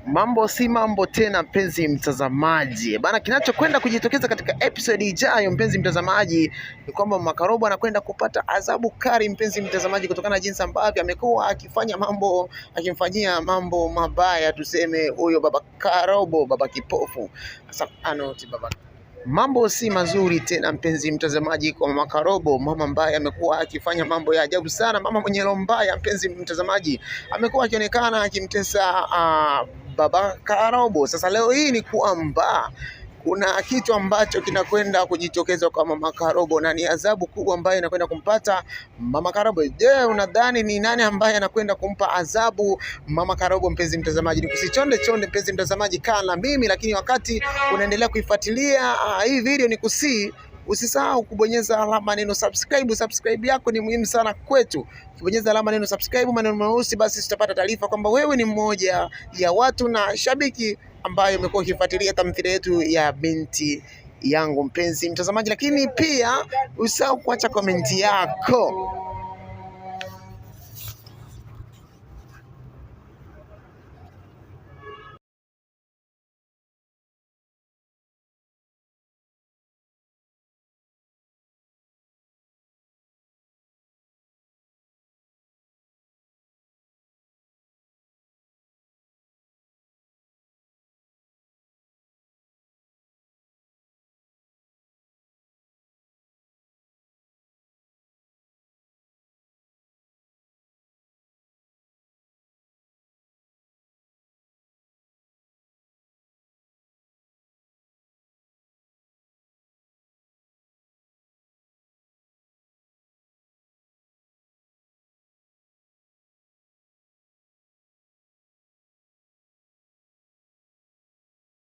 Mambo si mambo tena, mpenzi mtazamaji bana. Kinachokwenda kujitokeza katika episode ijayo, mpenzi mtazamaji, ni kwamba Mama Karobo anakwenda kupata adhabu kali, mpenzi mtazamaji, kutokana na jinsi ambavyo amekuwa akimfanyia mambo mabaya, tuseme huyo baba Karobo, baba kipofu. Sasa baba, mambo si mazuri tena, mpenzi mtazamaji, kwa Mama Karobo, mama ambaye amekuwa akifanya mambo ya ajabu sana, mama mwenye roho mbaya, mpenzi mtazamaji, amekuwa akionekana akimtesa baba Karobo. Sasa leo hii ni kwamba kuna kitu ambacho kinakwenda kujitokeza kwa Mama Karobo na ni adhabu kubwa ambayo inakwenda kumpata Mama Karobo. Je, unadhani ni nani ambaye anakwenda kumpa adhabu Mama Karobo, mpenzi mtazamaji? Ni kusichonde chonde, mpenzi mtazamaji, kaa na mimi, lakini wakati unaendelea kuifuatilia hii video, ni usisahau kubonyeza alama neno subscribe. Subscribe yako ni muhimu sana kwetu. Ukibonyeza alama neno subscribe, maneno meusi, basi tutapata taarifa kwamba wewe ni mmoja ya watu na shabiki ambayo umekuwa ukifuatilia tamthilia yetu ya Binti Yangu, mpenzi mtazamaji. Lakini pia usisahau kuacha komenti yako.